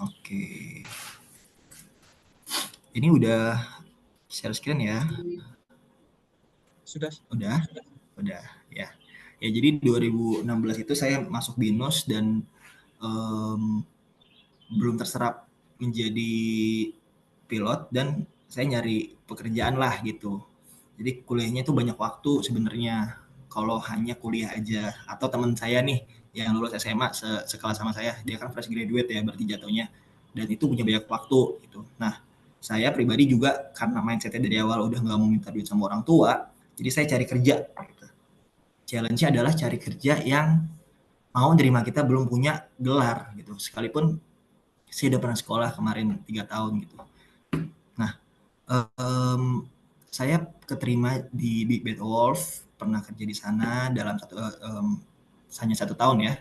Oke. Ini udah share screen ya? Sudah. Udah ya. Ya jadi 2016 itu saya masuk BINUS dan belum terserap menjadi pilot dan saya nyari pekerjaan lah gitu. Jadi kuliahnya tuh banyak waktu sebenarnya kalau hanya kuliah aja. Atau teman saya nih yang lulus SMA sekelas sama saya, dia kan fresh graduate ya berarti jatuhnya, dan itu punya banyak waktu gitu. Nah, saya pribadi juga karena mindsetnya dari awal udah nggak mau minta duit sama orang tua, jadi saya cari kerja gitu. Challenge-nya adalah cari kerja yang mau nerima kita belum punya gelar gitu, sekalipun saya udah pernah sekolah kemarin 3 tahun gitu. Nah, saya keterima di Big Bad Wolf, pernah kerja di sana dalam hanya 1 tahun ya,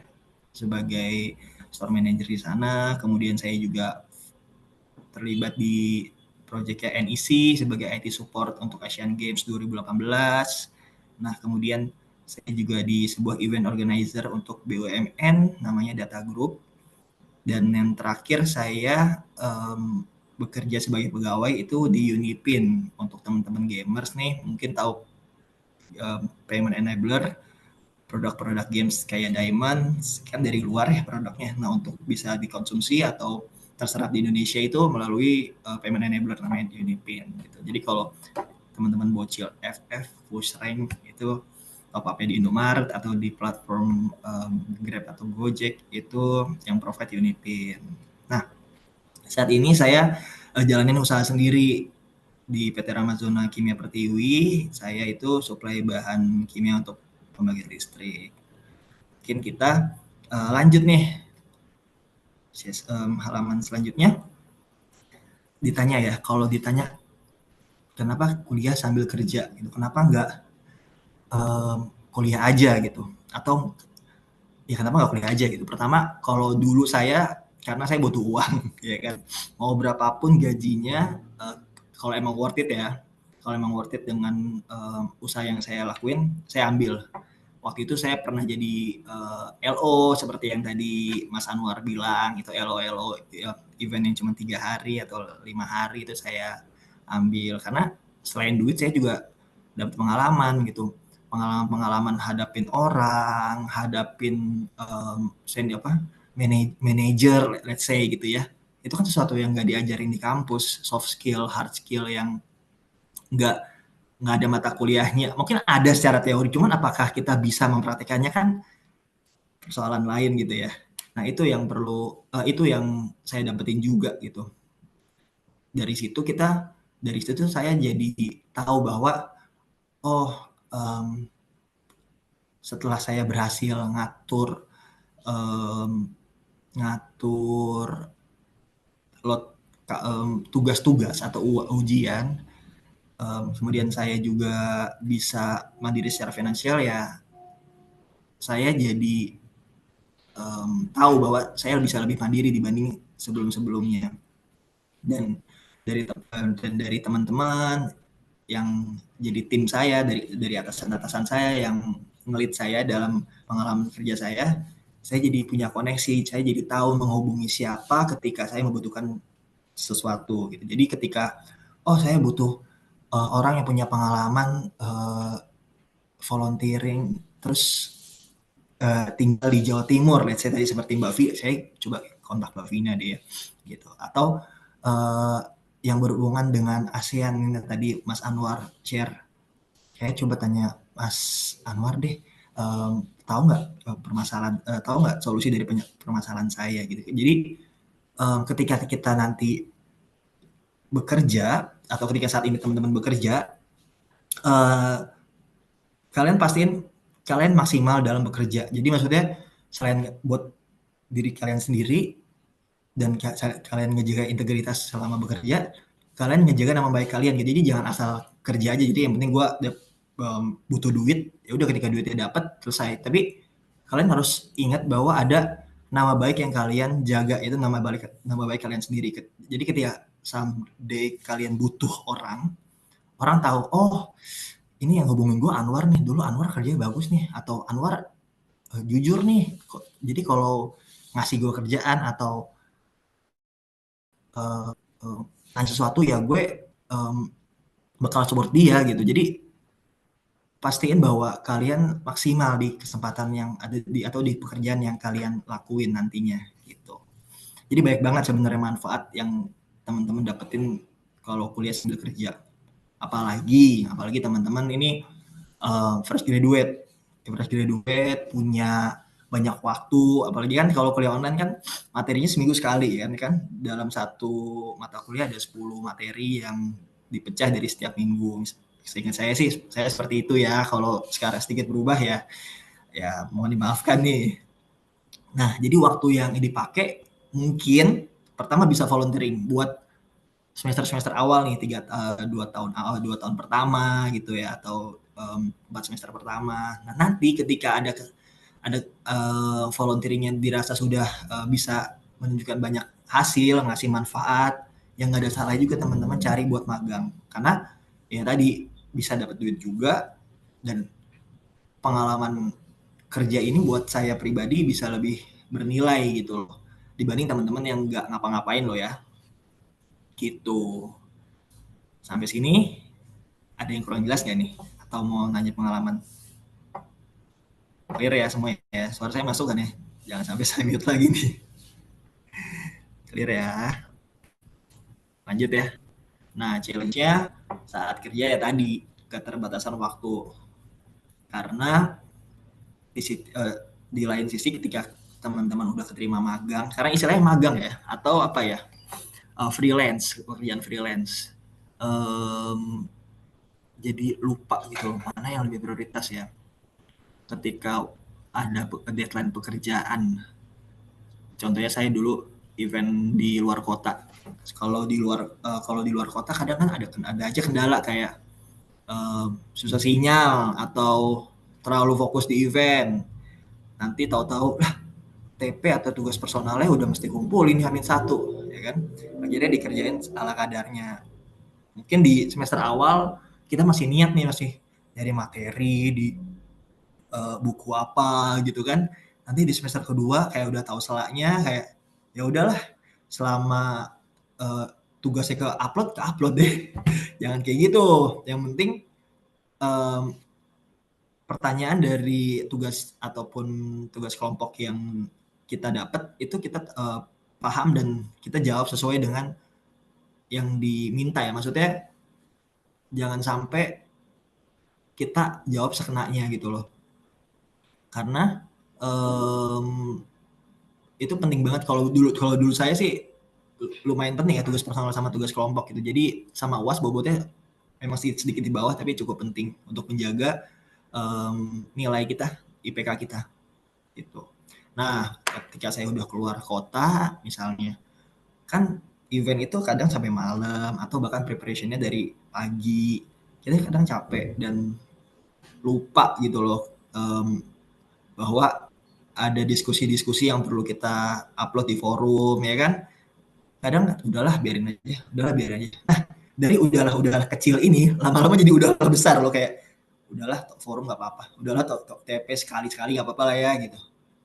sebagai store manager di sana. Kemudian saya juga terlibat di proyeknya NEC sebagai IT support untuk Asian Games 2018. Nah, kemudian saya juga di sebuah event organizer untuk BUMN namanya Data Group. Dan yang terakhir saya bekerja sebagai pegawai itu di Unipin. Untuk teman-teman gamers nih mungkin tahu payment enabler, produk-produk games kayak Diamond kan dari luar ya produknya. Nah, untuk bisa dikonsumsi atau terserap di Indonesia itu melalui payment enabler namanya Unipin gitu. Jadi kalau teman-teman bocil FF, push rank itu top up di Indomaret atau di platform Grab atau Gojek itu yang provide Unipin. Nah, saat ini saya jalanin usaha sendiri di PT Ramazona Kimia Pertiwi. Saya itu suplai bahan kimia untuk pembangkit listrik. Mungkin kita lanjut nih halaman selanjutnya. Ditanya ya, kalau ditanya kenapa kuliah sambil kerja gitu, kenapa nggak kuliah aja gitu, atau ya kenapa nggak kuliah aja gitu. Pertama, kalau dulu saya karena saya butuh uang ya kan, mau berapapun gajinya kalau emang worth it ya, kalau emang worth it dengan usaha yang saya lakuin, saya ambil. Waktu itu saya pernah jadi LO seperti yang tadi Mas Anwar bilang, itu LO ya, event yang cuma 3 hari atau 5 hari itu saya ambil karena selain duit saya juga dapat pengalaman gitu, pengalaman hadapin orang, hadapin manajer let's say gitu ya. Itu kan sesuatu yang nggak diajarin di kampus, soft skill, hard skill yang nggak nggak ada mata kuliahnya. Mungkin ada secara teori, cuman apakah kita bisa mempraktekannya kan persoalan lain gitu ya. Nah itu yang perlu, itu yang saya dapetin juga gitu. Dari situ saya jadi tahu bahwa oh setelah saya berhasil um, ngatur lot tugas-tugas atau ujian, kemudian saya juga bisa mandiri secara finansial ya, saya jadi tahu bahwa saya bisa lebih mandiri dibanding sebelum-sebelumnya. Dan dari teman-teman yang jadi tim saya, dari atasan-atasan saya yang ngelit saya dalam pengalaman kerja saya jadi punya koneksi, saya jadi tahu menghubungi siapa ketika saya membutuhkan sesuatu gitu. Jadi ketika saya butuh orang yang punya pengalaman volunteering terus tinggal di Jawa Timur, let's say tadi seperti Mbak Vi, saya coba kontak Mbak Vina deh ya, gitu. Atau yang berhubungan dengan ASEAN ini tadi Mas Anwar share, saya coba tanya Mas Anwar deh, tahu nggak tahu nggak solusi dari permasalahan saya gitu. Jadi ketika kita nanti bekerja atau ketika saat ini teman-teman bekerja, kalian pastiin kalian maksimal dalam bekerja. Jadi maksudnya selain buat diri kalian sendiri dan kalian ngejaga integritas selama bekerja, kalian ngejaga nama baik kalian gitu. Jadi jangan asal kerja aja. Jadi yang penting gue butuh duit, ya udah ketika duitnya dapat selesai. Tapi kalian harus ingat bahwa ada nama baik yang kalian jaga, itu nama baik kalian sendiri. Jadi ketika someday kalian butuh orang tahu, oh ini yang hubungin gue Anwar nih, dulu Anwar kerjanya bagus nih, atau Anwar jujur nih. Jadi kalau ngasih gue kerjaan atau uh, nanya sesuatu ya gue bakal support dia gitu. Jadi pastiin bahwa kalian maksimal di kesempatan yang ada di atau di pekerjaan yang kalian lakuin nantinya gitu. Jadi banyak banget sebenarnya manfaat yang teman-teman dapetin kalau kuliah sambil kerja. Apalagi teman-teman ini fresh graduate punya banyak waktu, apalagi kan kalau kuliah online kan materinya seminggu sekali kan dalam satu mata kuliah ada 10 materi yang dipecah dari setiap minggu. Seingat saya sih saya seperti itu ya, kalau sekarang sedikit berubah ya mohon dimaafkan nih. Nah, jadi waktu yang dipakai mungkin pertama bisa volunteering buat semester-semester awal nih 2 tahun pertama gitu ya, atau 4 semester pertama. Nah, nanti ketika ada volunteeringnya dirasa sudah bisa menunjukkan banyak hasil, ngasih manfaat, yang nggak ada salah juga teman-teman cari buat magang. Karena ya tadi bisa dapat duit juga, dan pengalaman kerja ini buat saya pribadi bisa lebih bernilai gitu loh dibanding teman-teman yang nggak ngapa-ngapain loh ya gitu. Sampai sini ada yang kurang jelas nggak nih? Atau mau nanya pengalaman? Clear ya semua ya? Suara saya masuk kan ya? Jangan sampai saya mute lagi nih. Clear ya? Lanjut ya. Nah, challenge-nya saat kerja ya tadi, keterbatasan waktu. Karena di lain sisi ketika teman-teman udah keterima magang, sekarang istilahnya magang ya, atau apa ya, freelance, pekerjaan freelance. Um, jadi lupa gitu mana yang lebih prioritas ya ketika ada deadline pekerjaan. Contohnya saya dulu event di luar kota. Kalau di luar kota kadang kan ada aja kendala kayak susah sinyal atau terlalu fokus di event. Nanti tahu-tahu lah TP atau tugas personalnya udah mesti kumpulin Hamin satu, ya kan? Akhirnya dikerjain ala kadarnya. Mungkin di semester awal kita masih niat nih, masih nyari materi di buku apa gitu kan. Nanti di semester kedua kayak udah tahu selaknya, kayak ya udahlah selama uh, tugasnya ke upload deh. Jangan kayak gitu. Yang penting um, pertanyaan dari tugas ataupun tugas kelompok yang kita dapat itu kita paham dan kita jawab sesuai dengan yang diminta ya. Maksudnya jangan sampai kita jawab sekenanya gitu loh. Karena itu penting banget. Kalau dulu saya sih lumayan penting ya tugas personal sama tugas kelompok gitu. Jadi sama UAS bobotnya memang sedikit di bawah tapi cukup penting untuk menjaga nilai kita, IPK kita gitu. Nah, ketika saya udah keluar kota misalnya, kan event itu kadang sampai malam atau bahkan preparationnya dari pagi. Kita kadang capek dan lupa gitu loh bahwa ada diskusi-diskusi yang perlu kita upload di forum ya kan. Kadang udahlah biarin aja. Nah, dari udahlah kecil ini lama-lama jadi udahlah besar loh, kayak udahlah forum nggak apa-apa, udahlah TP sekali-sekali nggak apa-apa lah ya gitu.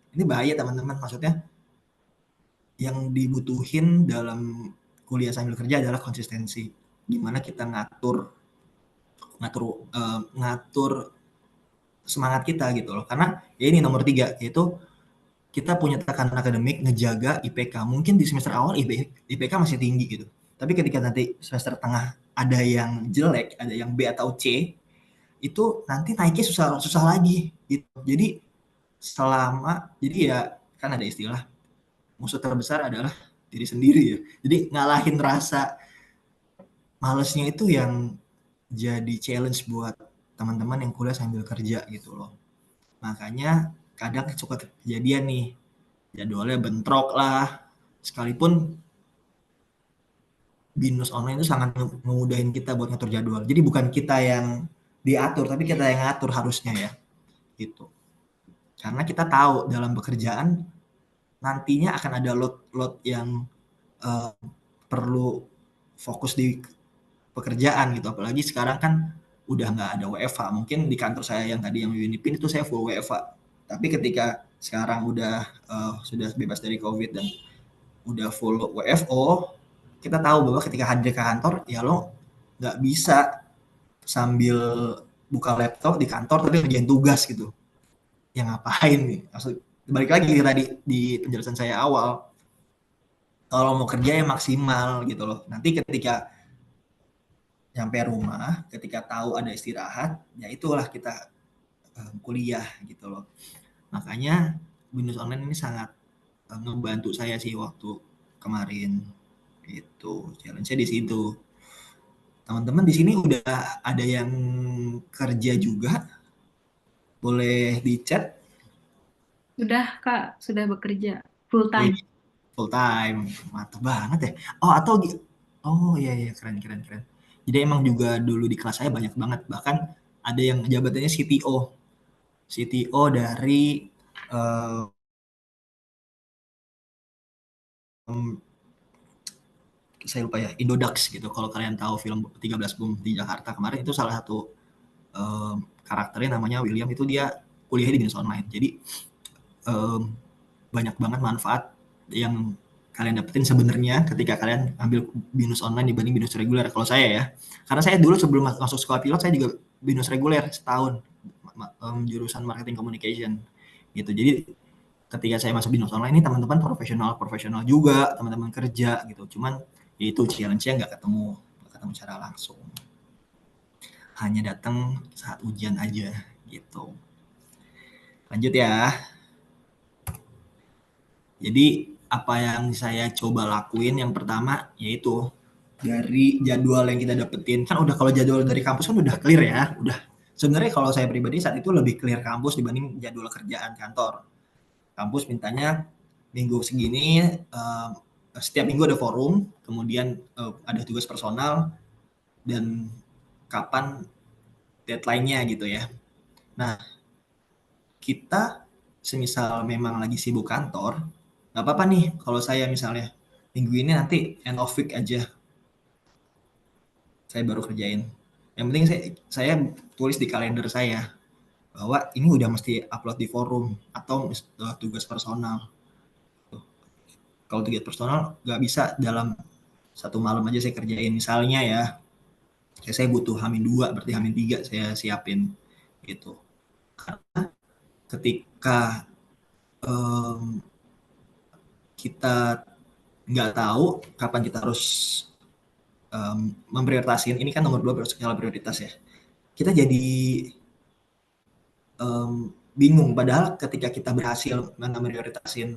Ini bahaya teman-teman, maksudnya yang dibutuhin dalam kuliah sambil kerja adalah konsistensi. Gimana kita ngatur ngatur ngatur semangat kita gitu loh. Karena ya ini nomor 3 yaitu kita punya tekanan akademik, ngejaga IPK. Mungkin di semester awal IPK masih tinggi gitu. Tapi ketika nanti semester tengah ada yang jelek, ada yang B atau C, itu nanti naiknya susah lagi gitu. Jadi ya kan ada istilah musuh terbesar adalah diri sendiri ya. Jadi ngalahin rasa malesnya itu yang jadi challenge buat teman-teman yang kuliah sambil kerja gitu loh. Makanya kadang suka kejadian nih, jadwalnya bentrok lah, sekalipun binus online itu sangat memudahin kita buat ngatur jadwal. Jadi bukan kita yang diatur, tapi kita yang ngatur harusnya ya, gitu. Karena kita tahu dalam pekerjaan nantinya akan ada load yang perlu fokus di pekerjaan gitu. Apalagi sekarang kan udah nggak ada WFH. Mungkin di kantor saya yang tadi yang Unipin itu saya full WFH. Tapi ketika sekarang sudah bebas dari COVID dan udah full WFO, kita tahu bahwa ketika hadir ke kantor ya lo nggak bisa sambil buka laptop di kantor tapi ngerjain tugas gitu. Ya ngapain nih? Maksud balik lagi tadi di penjelasan saya awal, kalau mau kerja yang maksimal gitu loh. Nanti ketika nyampe rumah, ketika tahu ada istirahat, ya itulah kita kuliah gitu loh. Makanya Binus Online ini sangat ngebantu saya sih waktu kemarin gitu. Challenge-nya di situ. Teman-teman di sini udah ada yang kerja juga? Boleh di chat? Sudah Kak, sudah bekerja full time. Full time, mantap banget ya. Oh atau oh iya iya keren keren keren. Jadi emang juga dulu di kelas saya banyak banget, bahkan ada yang jabatannya CTO, CTO dari um, saya lupa ya, Indodax gitu. Kalau kalian tahu film 13 Bom di Jakarta kemarin itu salah satu karakternya namanya William, itu dia kuliah di bisnis online. Jadi um, banyak banget manfaat yang kalian dapetin sebenarnya ketika kalian ambil binus online dibanding binus reguler. Kalau saya ya, karena saya dulu sebelum masuk sekolah pilot saya juga binus reguler setahun, jurusan marketing communication gitu. Jadi ketika saya masuk binus online ini teman-teman profesional juga, teman-teman kerja gitu. Cuman ya itu challenge-nya nggak ketemu secara langsung. Hanya datang saat ujian aja gitu. Lanjut ya. Jadi apa yang saya coba lakuin yang pertama yaitu dari jadwal yang kita dapetin, kan udah kalau jadwal dari kampus kan udah clear ya, udah sebenarnya kalau saya pribadi saat itu lebih clear kampus dibanding jadwal kerjaan kantor. Kampus mintanya minggu segini, setiap minggu ada forum, kemudian ada tugas personal dan kapan deadline-nya gitu ya. Nah, kita semisal memang lagi sibuk kantor, nggak apa-apa nih kalau saya misalnya minggu ini nanti end of week aja saya baru kerjain. Yang penting saya tulis di kalender saya bahwa ini udah mesti upload di forum atau tugas personal. Kalau tugas personal nggak bisa dalam satu malam aja saya kerjain. Misalnya ya, saya butuh Hamin 2, berarti Hamin 3 saya siapin gitu. Karena ketika um, kita nggak tahu kapan kita harus memprioritasin, ini kan nomor 2 skala prioritas ya. Kita jadi bingung, padahal ketika kita berhasil memprioritasin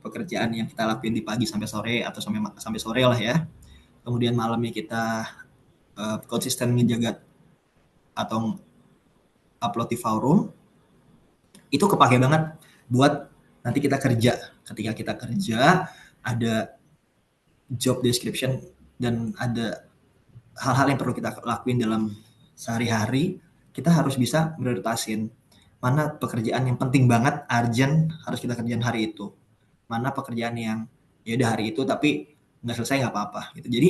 pekerjaan yang kita lakuin di pagi sampai sore atau sampai sore lah ya, kemudian malamnya kita konsisten menjaga atau upload di forum, itu kepake banget buat nanti kita kerja. Ketika kita kerja ada job description dan ada hal-hal yang perlu kita lakuin dalam sehari-hari, kita harus bisa prioritasin mana pekerjaan yang penting banget, urgent, harus kita kerjain hari itu. Mana pekerjaan yang ya udah hari itu tapi nggak selesai nggak apa-apa gitu. Jadi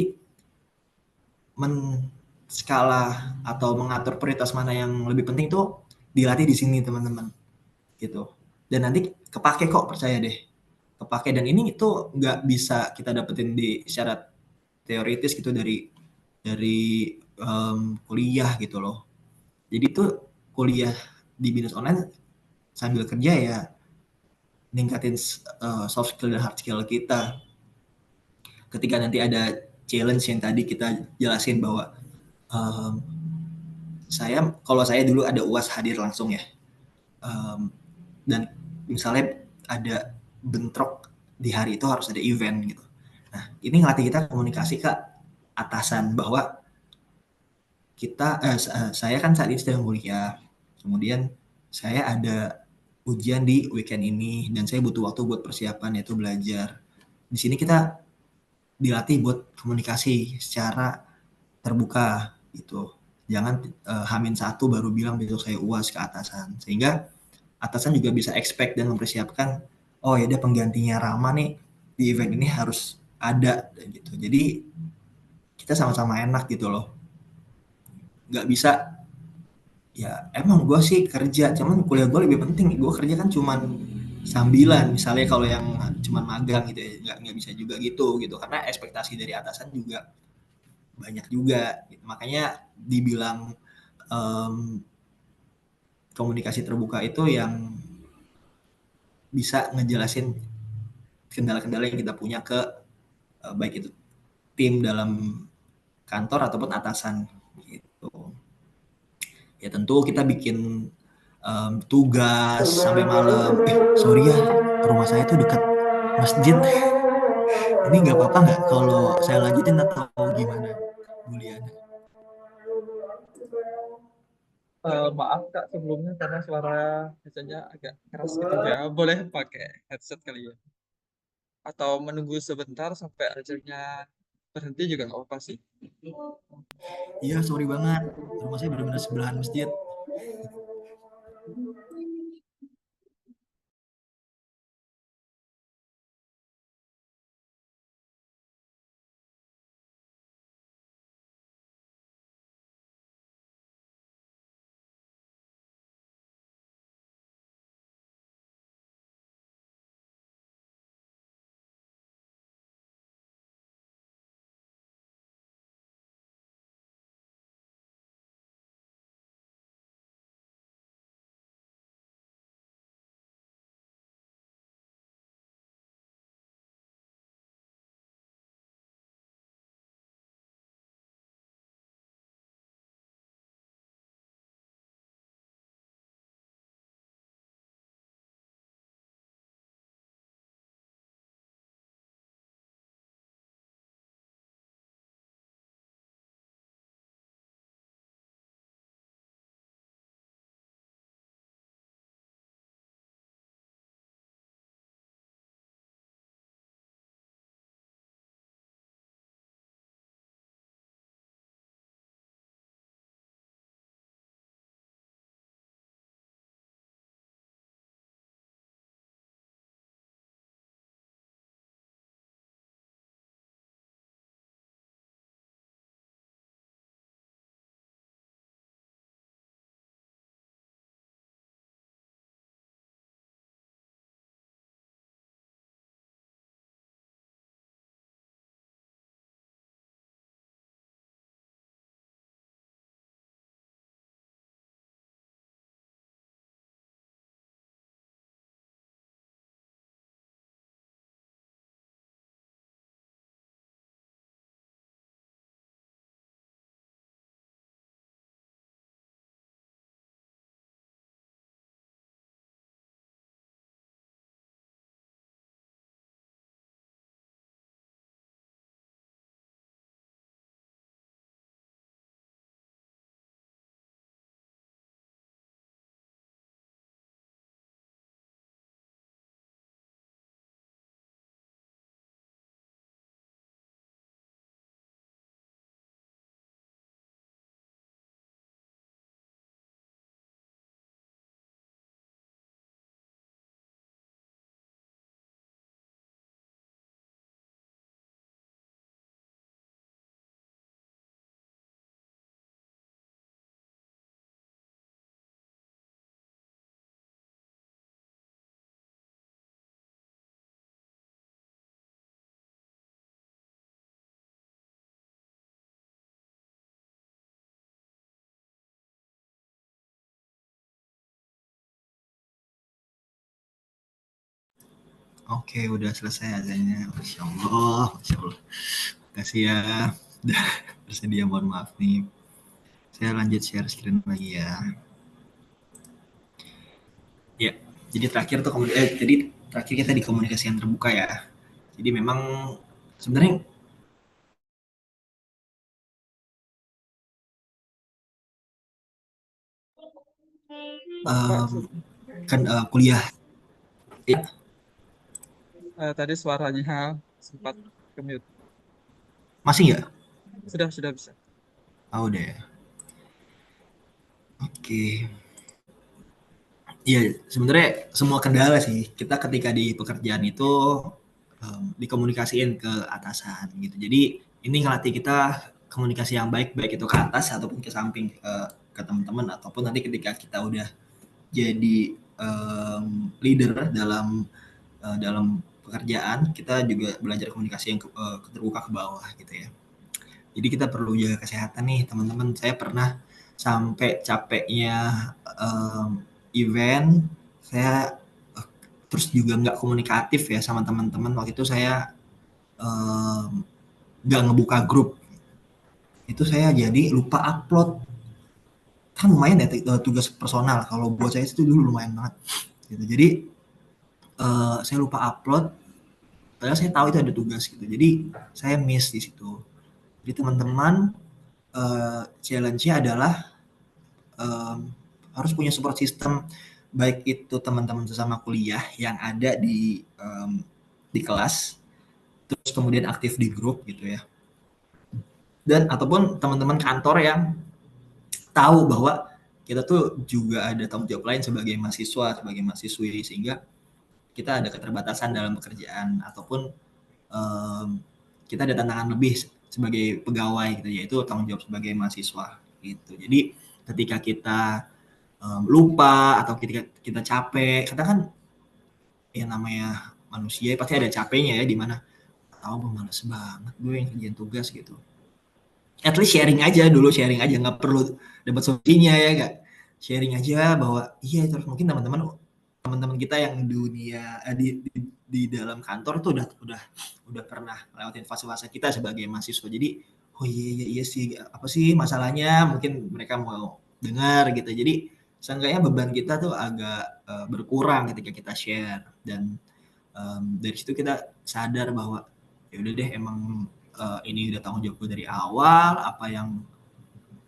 skala atau mengatur prioritas mana yang lebih penting itu dilatih di sini teman-teman gitu. Dan nanti kepake kok, percaya deh. Kepake, dan ini itu nggak bisa kita dapetin di syarat teoritis gitu dari kuliah gitu loh. Jadi tuh kuliah di binus online sambil kerja ya ningkatin soft skill dan hard skill kita. Ketika nanti ada challenge yang tadi kita jelasin bahwa um, kalau saya dulu ada UAS hadir langsung ya, dan misalnya ada bentrok di hari itu harus ada event gitu. Nah ini ngelatih kita komunikasi ke atasan bahwa saya kan saat ini sedang kuliah, kemudian saya ada ujian di weekend ini dan saya butuh waktu buat persiapan yaitu belajar. Di sini kita dilatih buat komunikasi secara terbuka gitu. Jangan Hamin 1 baru bilang besok saya UAS ke atasan. Sehingga atasan juga bisa expect dan mempersiapkan, oh ya dia penggantinya Rama nih di event ini harus ada gitu. Jadi kita sama-sama enak gitu loh. Nggak bisa ya emang gue sih kerja, cuman kuliah gue lebih penting. Gue kerja kan cuman sambilan misalnya kalau yang cuma magang gitu ya nggak bisa juga gitu karena ekspektasi dari atasan juga banyak juga gitu. Makanya dibilang komunikasi terbuka itu yang bisa ngejelasin kendala-kendala yang kita punya ke baik itu tim dalam kantor ataupun atasan gitu. Ya tentu kita bikin tugas sampai malam. Sorry ya, rumah saya tuh dekat masjid. Ini nggak apa-apa nggak kalau saya lanjutin atau gimana, Buliana? Maaf Kak sebelumnya karena suara biasanya agak keras gitu ya. Boleh pakai headset kali ya. Atau menunggu sebentar sampai ajarnya berhenti juga nggak apa-apa sih. Iya, sorry banget. Rumah saya benar-benar sebelahan masjid. Oke, udah selesai azannya. Masya Allah, Masya Allah. Kasih ya. Udah bersedia, mohon maaf nih. Saya lanjut share screen lagi ya. Ya, jadi terakhir kita di komunikasi yang terbuka ya. Jadi memang sebenarnya Pak, kan kuliah ya, tadi suaranya sempat ke-mute. masih nggak? Sudah bisa. Oh, udah ya. Oke. Iya, sebenarnya semua kendala sih kita ketika di pekerjaan itu dikomunikasiin ke atasan gitu. Jadi ini ngelatih kita komunikasi yang baik baik itu ke atas ataupun ke samping ke teman-teman ataupun nanti ketika kita udah jadi leader dalam pekerjaan, kita juga belajar komunikasi yang terbuka ke bawah gitu ya. Jadi kita perlu jaga kesehatan nih teman-teman. Saya pernah sampai capeknya event, saya terus juga nggak komunikatif ya sama teman-teman. Waktu itu saya nggak ngebuka grup. Itu saya jadi lupa upload. Kan lumayan ya tugas personal. Kalau buat saya itu dulu lumayan banget. Gitu. Jadi saya lupa upload. Padahal saya tahu itu ada tugas gitu. Jadi saya miss di situ. Jadi teman-teman challenge-nya adalah harus punya support system, baik itu teman-teman sesama kuliah yang ada di kelas, terus kemudian aktif di grup gitu ya, dan ataupun teman-teman kantor yang tahu bahwa kita tuh juga ada tanggung jawab lain sebagai mahasiswa, sebagai mahasiswi, sehingga kita ada keterbatasan dalam pekerjaan ataupun kita ada tantangan lebih sebagai pegawai gitu, yaitu tanggung jawab sebagai mahasiswa gitu. Jadi ketika kita lupa atau kita capek, karena kan ya namanya manusia pasti ada capeknya ya, di mana tahu males banget gue yang kerjain tugas gitu. At least sharing aja dulu, sharing aja, nggak perlu dapat solusinya ya, nggak, sharing aja bahwa iya terus mungkin teman-teman kita yang dunia di dalam kantor tuh udah pernah lewatin fase-fase kita sebagai mahasiswa. Jadi oh iya sih, apa sih masalahnya, mungkin mereka mau dengar gitu. Jadi seenggaknya beban kita tuh agak berkurang ketika kita share, dan dari situ kita sadar bahwa ya udah deh, emang ini udah tanggung jawab gue dari awal, apa yang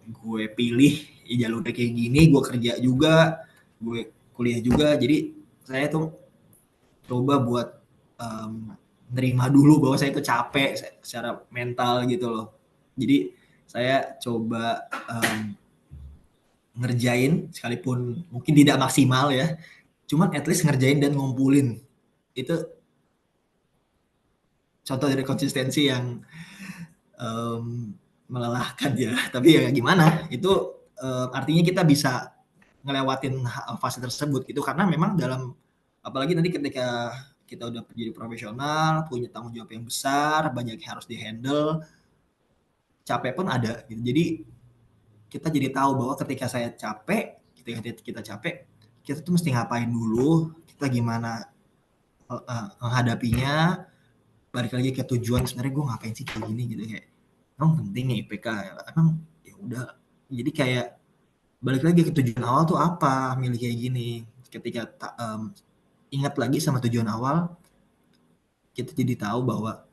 gue pilih ya jalurnya kayak gini, gue kerja juga, gue kuliah juga. Jadi saya tuh coba buat nerima dulu bahwa saya itu capek secara mental gitu loh. Jadi saya coba ngerjain sekalipun mungkin tidak maksimal ya, cuman at least ngerjain dan ngumpulin. Itu contoh dari konsistensi yang melelahkan ya, tapi ya gimana, itu artinya kita bisa ngelewatin fase tersebut gitu, karena memang dalam, apalagi nanti ketika kita udah jadi profesional, punya tanggung jawab yang besar, banyak yang harus dihandle, capek pun ada gitu. Jadi kita jadi tahu bahwa ketika saya capek, ketika kita capek, kita tuh mesti ngapain dulu, kita gimana menghadapinya, balik lagi ke tujuan sebenarnya gue ngapain sih kayak gini gitu, kayak emang penting ya IPK, emang ya udah. Jadi kayak balik lagi ke tujuan awal tuh apa, milih kayak gini. Ketika ingat lagi sama tujuan awal, kita jadi tahu bahwa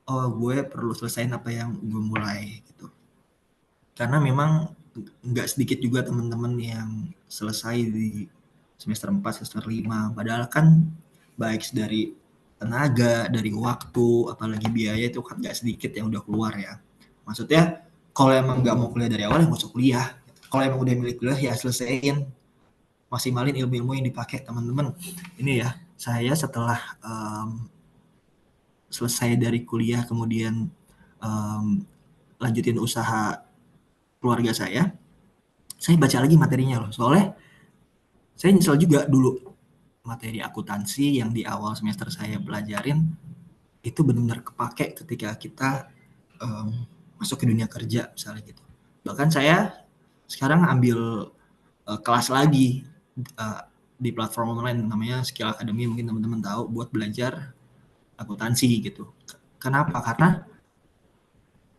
oh gue perlu selesaiin apa yang gue mulai gitu. Karena memang nggak sedikit juga teman-teman yang selesai di semester 4, semester 5, padahal kan baik dari tenaga, dari waktu, apalagi biaya itu kan nggak sedikit yang udah keluar ya. Maksudnya kalau emang nggak mau kuliah dari awal ya nggak usah kuliah. Kalau emang udah milih kuliah ya selesaiin, maksimalin ilmu-ilmu yang dipakai teman-teman. Ini ya, saya setelah selesai dari kuliah kemudian lanjutin usaha keluarga saya baca lagi materinya loh. Soalnya saya nyesel juga dulu materi akuntansi yang di awal semester saya pelajarin itu benar-benar kepake ketika kita masuk ke dunia kerja misalnya gitu. Bahkan saya sekarang ambil kelas lagi di platform online namanya Skill Academy, mungkin teman-teman tahu, buat belajar akuntansi gitu. Kenapa? Karena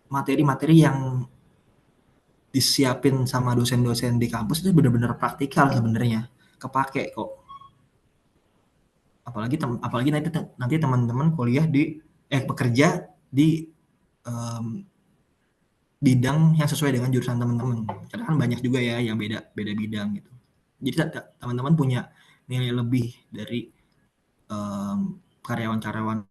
materi-materi yang disiapin sama dosen-dosen di kampus itu benar-benar praktikal sebenarnya, kepake kok. Apalagi nanti teman-teman kuliah di bekerja di bidang yang sesuai dengan jurusan teman-teman. Karena kan banyak juga ya yang beda bidang gitu. Jadi teman-teman punya nilai lebih dari karyawan-karyawan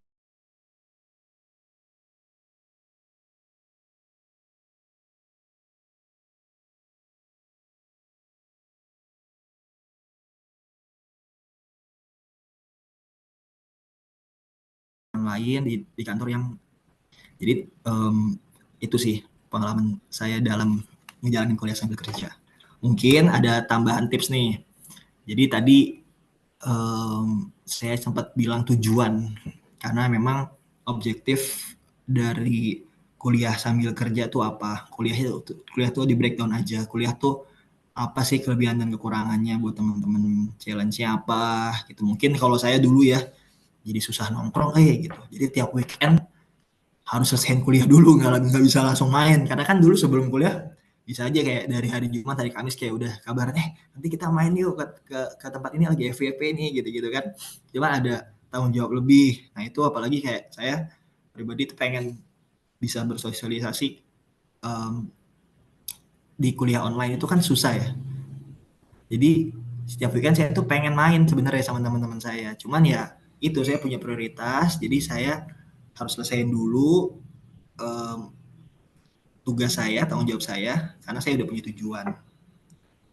lain di kantor yang, jadi itu sih pengalaman saya dalam menjalani kuliah sambil kerja. Mungkin ada tambahan tips nih. Jadi tadi saya sempat bilang tujuan, karena memang objektif dari kuliah sambil kerja tuh apa, kuliah tuh di breakdown aja, kuliah tuh apa sih kelebihan dan kekurangannya buat teman-teman, challenge-nya apa gitu. Mungkin kalau saya dulu ya jadi susah nongkrong gitu, jadi tiap weekend harus selesaiin kuliah dulu, nggak bisa langsung main, karena kan dulu sebelum kuliah bisa aja kayak dari hari Jumat, hari Kamis kayak udah kabaran, nanti kita main yuk ke tempat ini lagi FVP nih, gitu-gitu kan. Cuma ada tanggung jawab lebih. Nah itu apalagi kayak saya pribadi tuh pengen bisa bersosialisasi, di kuliah online itu kan susah ya. Jadi setiap weekend saya tuh pengen main sebenarnya sama teman-teman saya. Cuman ya itu saya punya prioritas, jadi saya harus selesaiin dulu tugas saya, tanggung jawab saya, karena saya udah punya tujuan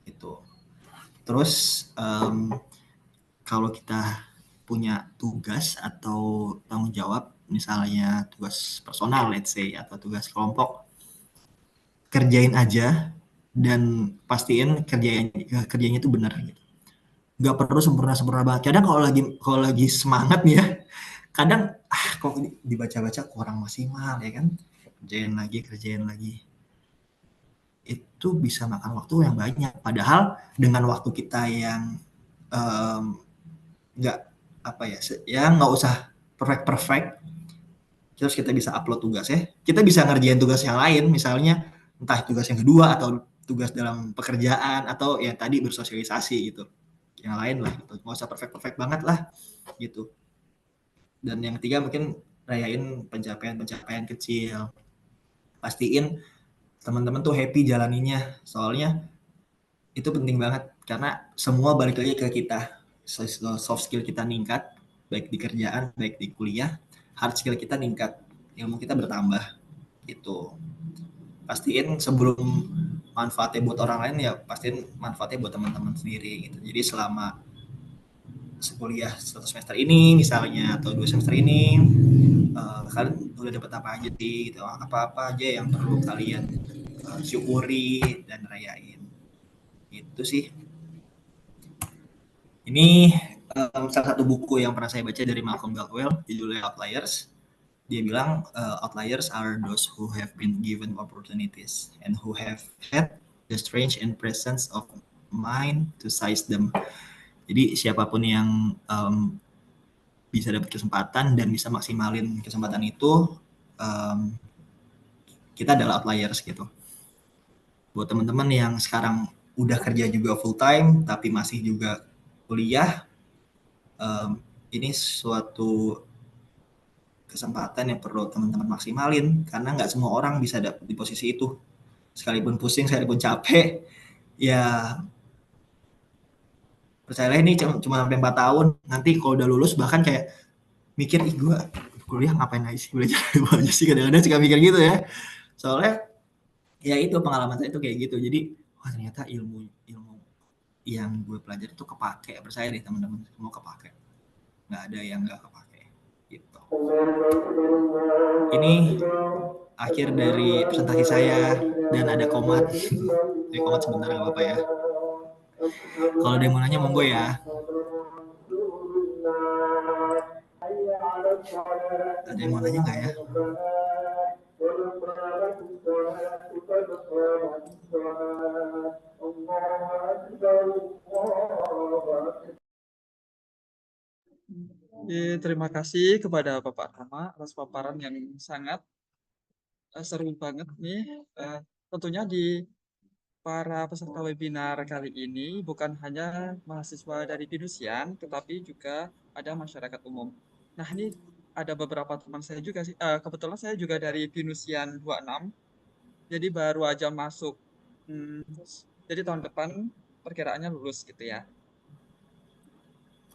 gitu. Terus kalau kita punya tugas atau tanggung jawab, misalnya tugas personal let's say atau tugas kelompok, kerjain aja dan pastiin kerjanya itu benar gitu. Nggak perlu sempurna banget. Kadang kalau lagi semangat nih ya, kadang kok dibaca-baca kurang maksimal ya kan, kerjain lagi itu bisa makan waktu yang banyak. Padahal dengan waktu kita yang nggak nggak usah perfect, terus kita bisa upload tugas ya. Kita bisa ngerjain tugas yang lain, misalnya entah tugas yang kedua atau tugas dalam pekerjaan atau ya tadi bersosialisasi gitu. Yang lain lah gitu. Nggak usah perfect banget lah gitu. Dan yang ketiga mungkin rayain pencapaian kecil. Pastiin teman-teman tuh happy jalaninya. Soalnya itu penting banget karena semua balik lagi ke kita. Soft skill kita ningkat, baik di kerjaan, baik di kuliah, hard skill kita ningkat, ilmu kita bertambah gitu. Pastiin sebelum manfaatnya buat orang lain ya pastiin manfaatnya buat teman-teman sendiri gitu. Jadi selama kuliah 1 semester ini misalnya atau 2 semester ini, kalian udah dapat apa aja sih gitu, apa aja yang perlu kalian syukuri dan rayain. Itu sih. Ini salah satu buku yang pernah saya baca dari Malcolm Gladwell, judulnya Outliers. Dia bilang outliers are those who have been given opportunities and who have had the strange and presence of mind to seize them. Jadi siapapun yang bisa dapat kesempatan dan bisa maksimalin kesempatan itu, kita adalah outliers gitu. Buat teman-teman yang sekarang udah kerja juga full time tapi masih juga kuliah, ini suatu kesempatan yang perlu teman-teman maksimalin karena nggak semua orang bisa dapet di posisi itu. Sekalipun pusing, sekalipun capek, ya percayalah ini cuma sampai 4 tahun. Nanti kalau udah lulus bahkan kayak mikir, gue kuliah ngapain aja sih, belajar apa aja sih, kadang-kadang suka mikir gitu ya. Soalnya ya itu pengalaman saya itu kayak gitu. Jadi wah ternyata ilmu yang gue pelajari itu kepake. Percaya deh teman-teman, semua kepake. Nggak ada yang nggak kepake gitu. Ini akhir dari presentasi saya dan ada komat. Jadi komat sebentar nggak apa-apa ya. Kalau ada yang mau nanya monggo ya. Ada yang mau nanya nggak ya? Terima kasih kepada Bapak Rama atas paparan yang sangat seru banget nih. Tentunya di para peserta webinar kali ini bukan hanya mahasiswa dari Finusian, tetapi juga ada masyarakat umum. Nah, ini ada beberapa teman saya juga sih. Kebetulan saya juga dari Finusian 26, jadi baru aja masuk. Jadi tahun depan perkiraannya lulus gitu ya.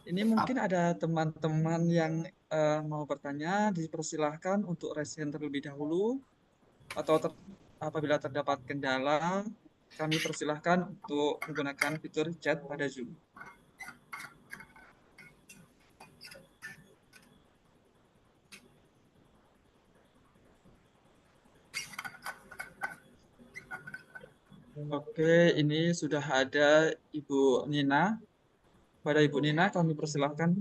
Ini mungkin ada teman-teman yang mau bertanya, dipersilahkan untuk resen terlebih dahulu, atau apabila terdapat kendala, kami persilahkan untuk menggunakan fitur chat pada Zoom. Oke, ini sudah ada Ibu Nina. Kepada Ibu Nina kami persilahkan.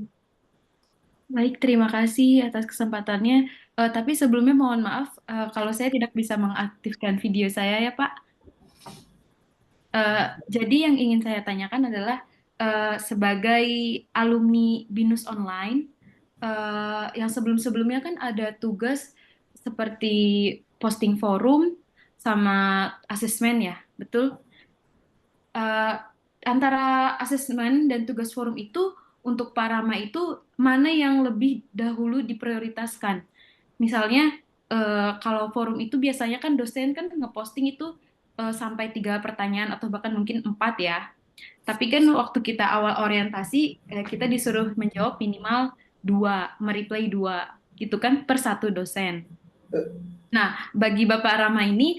Baik, terima kasih atas kesempatannya. Tapi sebelumnya mohon maaf kalau saya tidak bisa mengaktifkan video saya ya, Pak. Jadi yang ingin saya tanyakan adalah sebagai alumni BINUS Online, yang sebelum-sebelumnya kan ada tugas seperti posting forum sama asesmen ya, betul? Eh, Antara asesmen dan tugas forum itu untuk Pak Rama itu mana yang lebih dahulu diprioritaskan? Misalnya kalau forum itu biasanya kan dosen kan ngeposting itu sampai 3 pertanyaan atau bahkan mungkin 4 ya. Tapi kan waktu kita awal orientasi kita disuruh menjawab minimal 2, mereply 2 gitu kan per satu dosen. Nah, bagi Bapak Rama ini,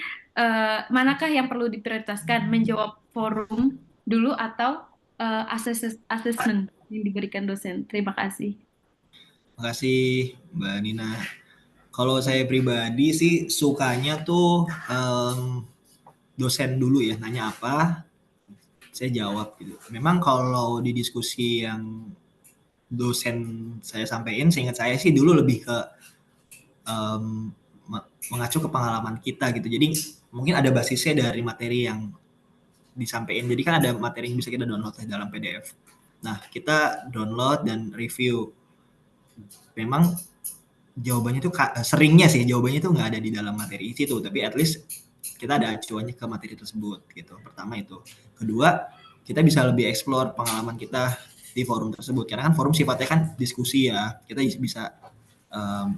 manakah yang perlu diprioritaskan? Menjawab forum dulu atau assessment yang diberikan dosen? Terima kasih. Makasih Mbak Nina. Kalau saya pribadi sih sukanya tuh dosen dulu ya, nanya apa, saya jawab gitu. Memang kalau di diskusi yang dosen saya sampaikan, seingat saya sih dulu lebih ke mengacu ke pengalaman kita gitu. Jadi mungkin ada basisnya dari materi yang disampaikan. Jadi kan ada materi yang bisa kita download di dalam PDF. Nah, kita download dan review. Memang jawabannya tuh seringnya sih jawabannya tuh nggak ada di dalam materi itu, tapi at least kita ada acuannya ke materi tersebut gitu. Pertama itu. Kedua, kita bisa lebih explore pengalaman kita di forum tersebut. Karena kan forum sifatnya kan diskusi ya. Kita bisa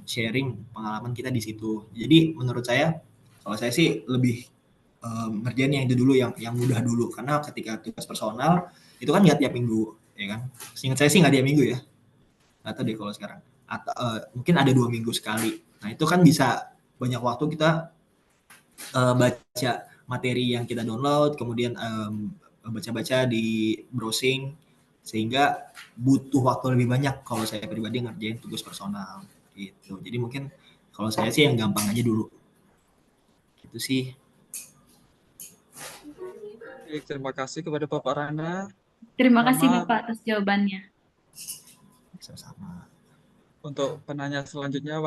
sharing pengalaman kita di situ. Jadi menurut saya, kalau saya sih lebih ngerjain yang itu dulu, yang mudah dulu. Karena ketika tugas personal itu kan nggak tiap minggu, ya kan. Seingat saya sih nggak tiap minggu ya. Nggak tahu deh kalau sekarang. Atau mungkin ada 2 minggu sekali. Nah itu kan bisa banyak waktu kita baca materi yang kita download, kemudian baca-baca di browsing, sehingga butuh waktu lebih banyak kalau saya pribadi ngerjain tugas personal gitu. Jadi mungkin kalau saya sih yang gampang aja dulu. Gitu sih. Baik, terima kasih kepada Bapak Rana. Terima kasih Rama, Bapak atas jawabannya. Sama-sama. untuk penanya selanjutnya,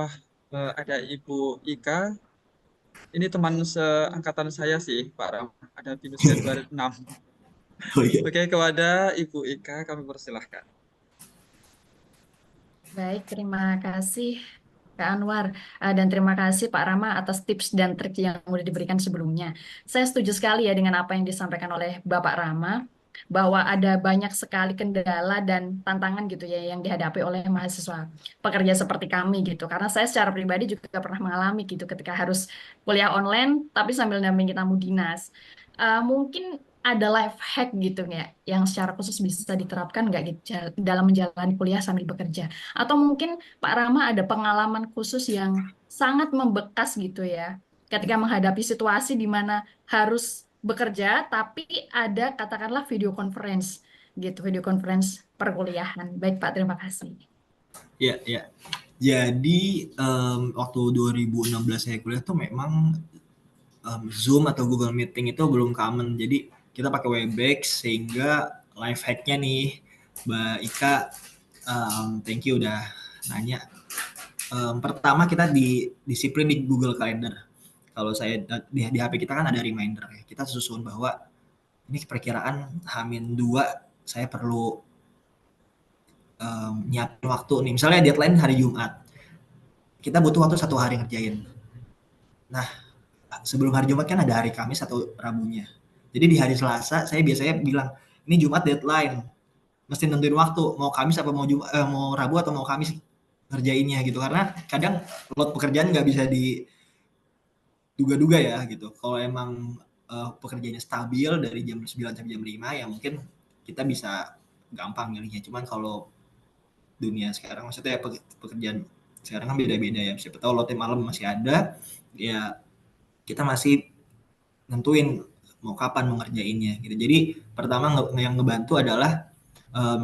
ada Ibu Ika. Ini teman seangkatan saya sih, Pak Ram. Ada BINUS Februari 6. Oh iya. Oke, kepada Ibu Ika kami persilahkan. Baik, terima kasih Kak Anwar. Dan terima kasih Pak Rama atas tips dan trik yang sudah diberikan sebelumnya. Saya setuju sekali ya dengan apa yang disampaikan oleh Bapak Rama, bahwa ada banyak sekali kendala dan tantangan gitu ya yang dihadapi oleh mahasiswa pekerja seperti kami gitu. Karena saya secara pribadi juga pernah mengalami gitu ketika harus kuliah online tapi sambil dampingi tamu dinas. Mungkin ada life hack gitu ya yang secara khusus bisa diterapkan nggak gitu dalam menjalani kuliah sambil bekerja. Atau mungkin Pak Rama ada pengalaman khusus yang sangat membekas gitu ya, ketika menghadapi situasi di mana harus bekerja, tapi ada katakanlah video conference gitu, video conference perkuliahan. Baik Pak, terima kasih. Ya, ya. Jadi waktu 2016 saya kuliah tuh memang Zoom atau Google Meeting itu belum common. Jadi kita pakai Webex, sehingga life hack-nya nih Mbak Ika, thank you udah nanya. Pertama kita disiplin di Google Calendar. Kalau saya di HP kita kan ada reminder ya. Kita susun bahwa ini perkiraan H-2 saya perlu nyiapin waktu nih. Misalnya deadline hari Jumat. Kita butuh waktu 1 hari ngerjain. Nah, sebelum hari Jumat kan ada hari Kamis atau Rabunya. Jadi di hari Selasa saya biasanya bilang, ini Jumat deadline, mesti nentuin waktu, mau Kamis apa mau Rabu atau mau Kamis ngerjainnya gitu. Karena kadang load pekerjaan nggak bisa diduga-duga ya gitu. Kalau emang pekerjaannya stabil dari jam 9 sampai jam 5 ya mungkin kita bisa gampang milihnya. Cuman kalau dunia sekarang maksudnya pekerjaan sekarang kan beda-beda ya. Siapa tahu loadnya malam masih ada, ya kita masih nentuin mau kapan mau ngerjainnya gitu. Jadi pertama yang ngebantu adalah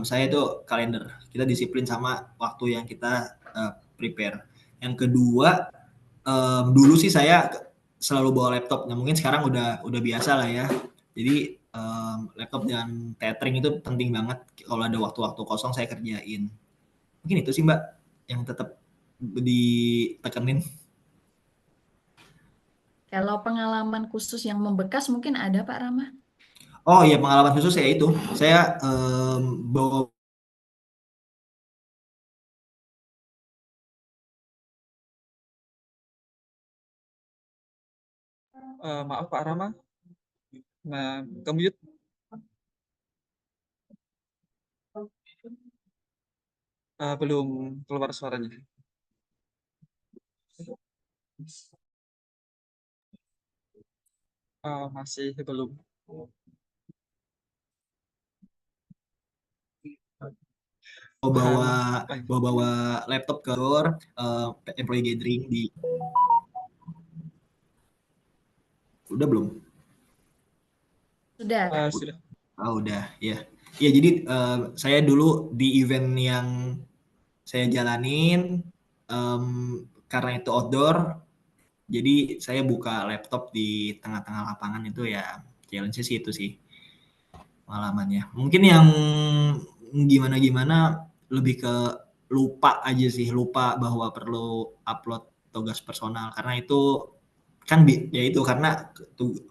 saya itu kalender. Kita disiplin sama waktu yang kita prepare. Yang kedua, dulu sih saya selalu bawa laptop. Nah mungkin sekarang udah biasa lah ya. Jadi laptop dan tethering itu penting banget. Kalau ada waktu-waktu kosong saya kerjain. Mungkin itu sih Mbak yang tetap ditekenin. Kalau pengalaman khusus yang membekas mungkin ada Pak Rama? Oh iya, pengalaman khusus saya itu, saya bawa Maaf Pak Rama, nah, ke-mute. Belum keluar suaranya. Masih belum. bawa Baik. bawa laptop ke kantor, employee gathering di udah belum? Sudah. Sudah. Udah ya. Ya jadi saya dulu di event yang saya jalanin karena itu outdoor, jadi saya buka laptop di tengah-tengah lapangan itu ya challenge sih itu sih pengalamannya. Mungkin yang gimana-gimana lebih ke lupa aja sih, lupa bahwa perlu upload tugas personal karena itu kan ya itu karena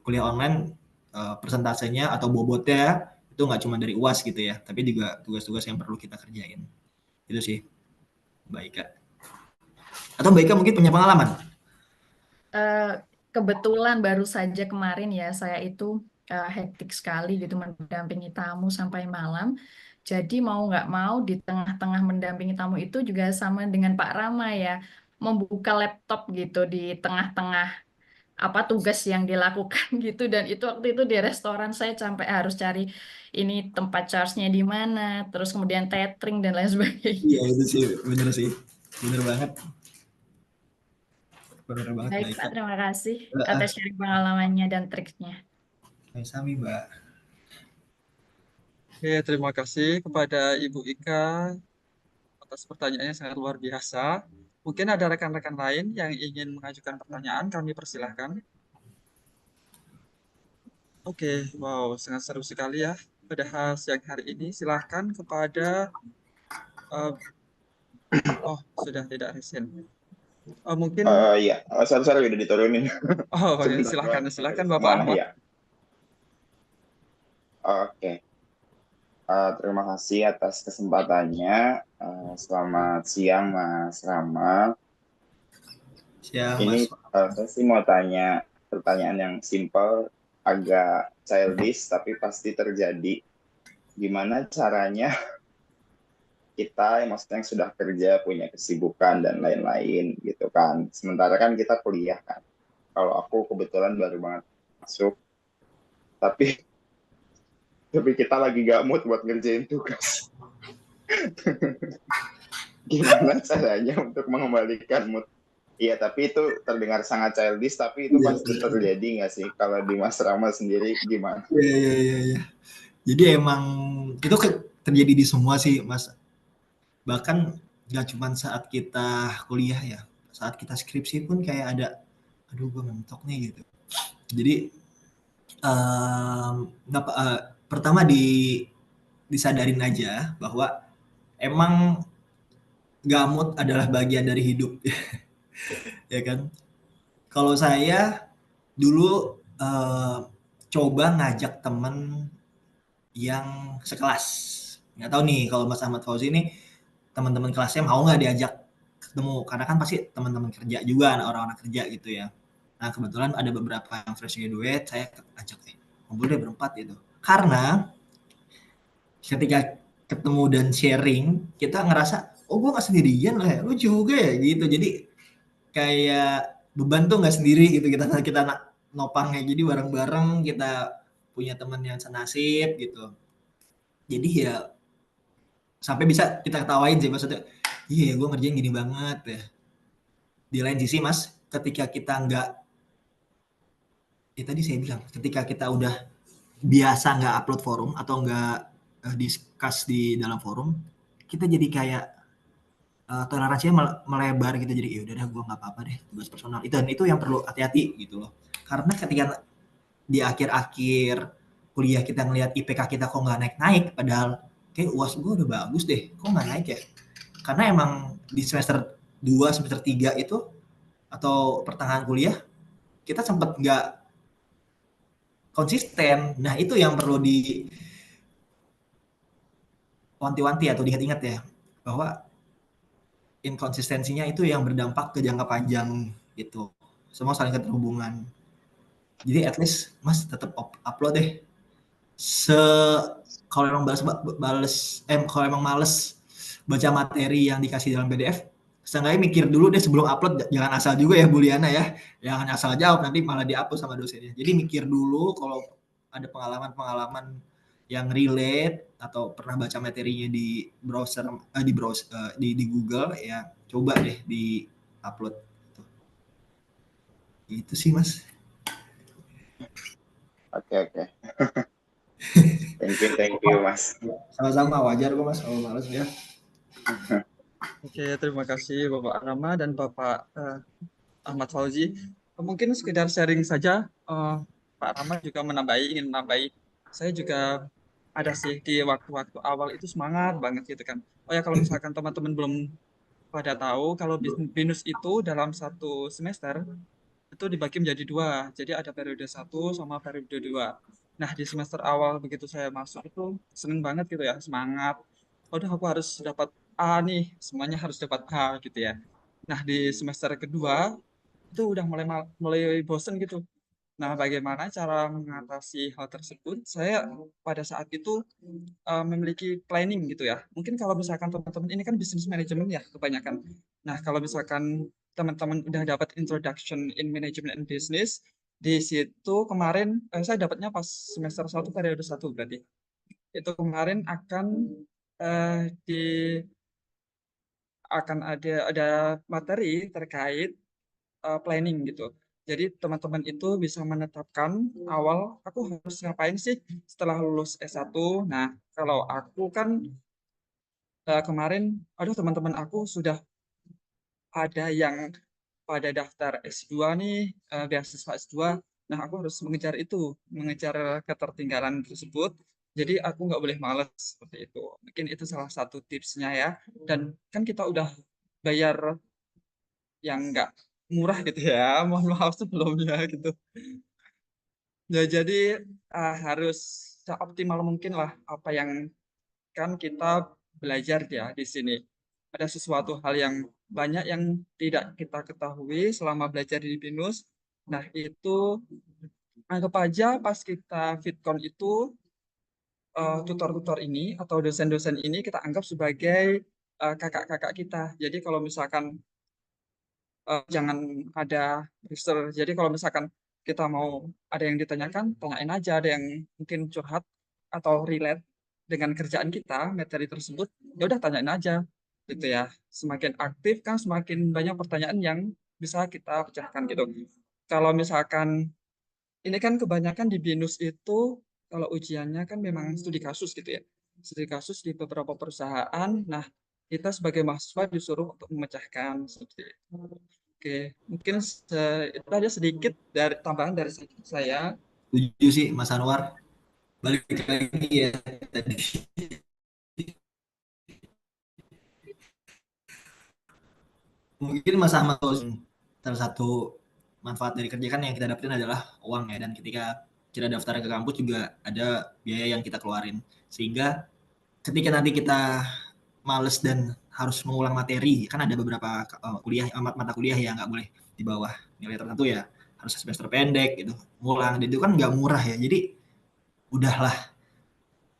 kuliah online persentasenya atau bobotnya itu nggak cuma dari UAS gitu ya, tapi juga tugas-tugas yang perlu kita kerjain. Itu sih, Mbak Ika. Atau Mbak Ika mungkin punya pengalaman? Kebetulan baru saja kemarin ya saya itu hektik sekali gitu mendampingi tamu sampai malam. Jadi mau nggak mau di tengah-tengah mendampingi tamu itu juga sama dengan Pak Rama ya, membuka laptop gitu di tengah-tengah apa tugas yang dilakukan gitu. Dan itu waktu itu di restoran saya sampai harus cari ini tempat charge-nya di mana, terus kemudian tethering dan lain Iya sebagainya. itu sih, bener banget. Bener banget Baik Mbak Pak, Ika. terima kasih atas sharing pengalamannya dan triknya. Sami Mbak. Oke, terima kasih kepada Ibu Ika atas pertanyaannya sangat luar biasa. Mungkin ada rekan-rekan lain yang ingin mengajukan pertanyaan, kami persilahkan. Oke, wow, sangat seru sekali ya pada siang hari ini. Silahkan kepada, oh sudah tidak resen. Mungkin, Iya, sorry udah diturunin. oh ya, Sebentar silahkan, doang. silahkan Dari Bapak mana Ahmad. ya? Oke. Terima kasih atas kesempatannya. Selamat siang Mas Rama. Siang Ini Mas. saya sih mau tanya pertanyaan yang simple, agak childish tapi pasti terjadi. Gimana caranya kita yang maksudnya yang sudah kerja, punya kesibukan dan lain-lain gitu kan. Sementara kan kita kuliah kan. Kalau aku kebetulan baru banget masuk, tapi kita lagi gak mood buat ngerjain tugas. Gimana caranya untuk mengembalikan mood? Iya, tapi itu terdengar sangat childish, tapi itu pasti terjadi nggak sih? Kalau di Mas Rama sendiri gimana? Iya. Jadi emang itu terjadi di semua sih Mas. Bahkan nggak cuma saat kita kuliah ya, saat kita skripsi pun kayak ada, aduh gue mentok nih gitu. Jadi pertama disadarin aja bahwa emang gamut adalah bagian dari hidup. Ya kan? Kalau saya dulu coba ngajak temen yang sekelas. Nggak tahu nih kalau Mas Ahmad Fauzi ini teman-teman kelasnya mau nggak diajak ketemu, karena kan pasti teman-teman kerja juga, orang-orang kerja gitu ya. Nah kebetulan ada beberapa yang fresh graduate, saya ajak ngobrol deh berempat gitu. Karena ketika ketemu dan sharing, kita ngerasa, oh gue nggak sendirian lah ya, lu juga ya gitu. Jadi kayak beban tuh nggak sendiri gitu, kita nopangnya, jadi bareng-bareng, kita punya teman yang senasib gitu. Jadi ya sampai bisa kita ketawain sih maksudnya, iya gue ngerjain gini banget ya. Di lain sisi Mas, ketika kita nggak, ya tadi saya bilang, ketika kita udah biasa nggak upload forum atau nggak discuss di dalam forum, kita jadi kayak toleransinya melebar gitu. Jadi ya udah gue nggak apa-apa deh tugas personal itu, dan itu yang perlu hati-hati gitu loh. Karena ketika di akhir-akhir kuliah kita ngelihat IPK kita kok nggak naik-naik, padahal kayak UAS gue udah bagus deh, kok nggak naik ya? Karena emang di semester 2, semester 3 itu atau pertengahan kuliah kita sempat nggak konsisten. Nah itu yang perlu wanti-wanti atau diingat-ingat ya, bahwa inkonsistensinya itu yang berdampak ke jangka panjang gitu. Semua saling keterhubungan. Jadi at least Mas tetap upload deh. Kalau emang kalau emang males baca materi yang dikasih dalam PDF, seenggaknya mikir dulu deh sebelum upload, jangan asal juga ya Buliana ya. Jangan asal jawab nanti malah dihapus sama dosennya. Jadi mikir dulu kalau ada pengalaman-pengalaman yang relate atau pernah baca materinya di browser di Google ya, coba deh di upload gitu. Itu sih Mas. Oke. Thank you Mas. Sama-sama, wajar kok Mas kalau males ya. Oke, terima kasih Bapak Rama dan Bapak Ahmad Fauzi. Mungkin sekedar sharing saja, Pak Rama juga ingin menambahi. Saya juga ada sih di waktu-waktu awal itu semangat banget gitu kan. Oh ya, kalau misalkan teman-teman belum pada tahu, kalau BINUS itu dalam satu semester itu dibagi menjadi 2. Jadi ada periode 1 sama periode 2. Nah, di semester awal begitu saya masuk itu seneng banget gitu ya, semangat. Waduh, aku harus dapat A nih, semuanya harus dapat A gitu ya. Nah, di semester kedua itu udah mulai bosen gitu. Nah, bagaimana cara mengatasi hal tersebut? Saya pada saat itu memiliki planning gitu ya. Mungkin kalau misalkan teman-teman ini kan business management ya kebanyakan. Nah, kalau misalkan teman-teman udah dapat introduction in management and business, di situ kemarin saya dapatnya pas semester 1 periode 1 berarti. Itu kemarin akan ada materi terkait planning gitu. Jadi teman-teman itu bisa menetapkan awal aku harus ngapain sih setelah lulus S1. Nah, kalau aku kan kemarin, aduh teman-teman aku sudah ada yang pada daftar S2 nih, beasiswa S2. Nah, aku harus mengejar ketertinggalan tersebut. Jadi aku nggak boleh malas seperti itu. Mungkin itu salah satu tipsnya ya. Dan kan kita udah bayar yang nggak murah gitu ya. Mohon maaf sebelumnya gitu. Ya, jadi harus seoptimal mungkin lah apa yang kan kita belajar ya di sini. Ada sesuatu hal yang banyak yang tidak kita ketahui selama belajar di BINUS. Nah, itu anggap aja pas kita Fitcon itu tutor-tutor ini atau dosen-dosen ini kita anggap sebagai kakak-kakak kita. Jadi kalau misalkan jangan ada research. Jadi kalau misalkan kita mau ada yang ditanyakan, tanyain aja. Ada yang mungkin curhat atau relate dengan kerjaan kita, materi tersebut, ya udah tanyain aja, gitu ya. Semakin aktif kan, semakin banyak pertanyaan yang bisa kita pecahkan gitu. Kalau misalkan ini kan kebanyakan di BINUS itu kalau ujiannya kan memang studi kasus gitu ya. Studi kasus di beberapa perusahaan. Nah, kita sebagai mahasiswa disuruh untuk memecahkan seperti itu. Oke, mungkin itu aja sedikit dari tambahan dari saya. Setuju sih Mas Anwar. Balik lagi ya tadi. Mungkin Mas Ahmad salah satu manfaat dari kerja kan yang kita dapetin adalah uang ya, dan ketika kita daftar ke kampus juga ada biaya yang kita keluarin, sehingga ketika nanti kita males dan harus mengulang materi, kan ada beberapa mata kuliah yang nggak boleh di bawah nilai tertentu ya, harus semester pendek gitu, ngulang, dan itu kan nggak murah ya. Jadi udahlah,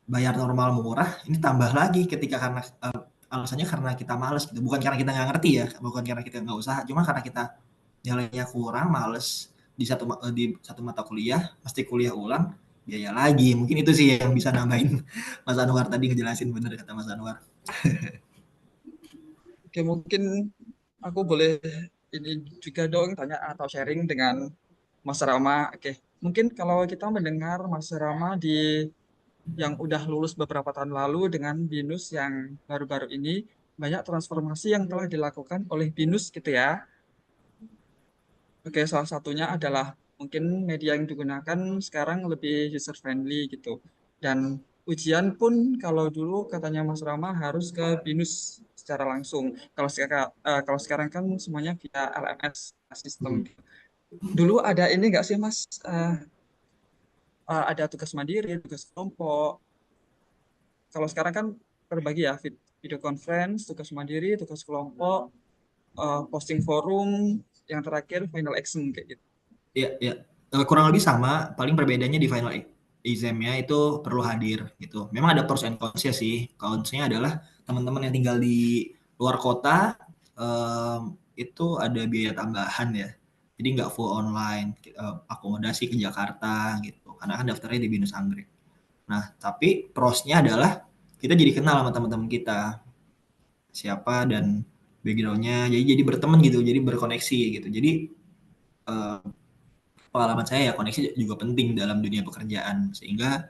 bayar normal murah, ini tambah lagi ketika karena alasannya karena kita males gitu, bukan karena kita nggak ngerti ya, bukan karena kita nggak usaha, cuma karena kita nilainya kurang, males di satu mata kuliah, mesti kuliah ulang, biaya lagi. Mungkin itu sih yang bisa nambahin Mas Anwar tadi, ngejelasin bener kata Mas Anwar. Oke, mungkin aku boleh ini juga dong tanya atau sharing dengan Mas Rama. Oke, mungkin kalau kita mendengar Mas Rama yang udah lulus beberapa tahun lalu dengan BINUS yang baru-baru ini, banyak transformasi yang telah dilakukan oleh BINUS gitu ya. Oke, salah satunya adalah mungkin media yang digunakan sekarang lebih user friendly gitu. Dan ujian pun kalau dulu katanya Mas Rama harus ke BINUS secara langsung. Kalau sekarang kan semuanya via LMS sistem. Dulu ada ini nggak sih Mas? Ada tugas mandiri, tugas kelompok. Kalau sekarang kan terbagi ya, video conference, tugas mandiri, tugas kelompok, posting forum, yang terakhir final action kayak gitu. Iya, iya. Kurang lebih sama, paling perbedaannya di final exam-nya itu perlu hadir gitu. Memang ada pros and cons-nya sih. Cons-nya adalah teman-teman yang tinggal di luar kota itu ada biaya tambahan ya. Jadi nggak full online, akomodasi ke Jakarta gitu. Karena kan daftarnya di BINUS Anggrek. Nah, tapi pros-nya adalah kita jadi kenal sama teman-teman kita siapa dan background-nya. Jadi berteman gitu, jadi berkoneksi gitu. Jadi pengalaman saya ya koneksi juga penting dalam dunia pekerjaan sehingga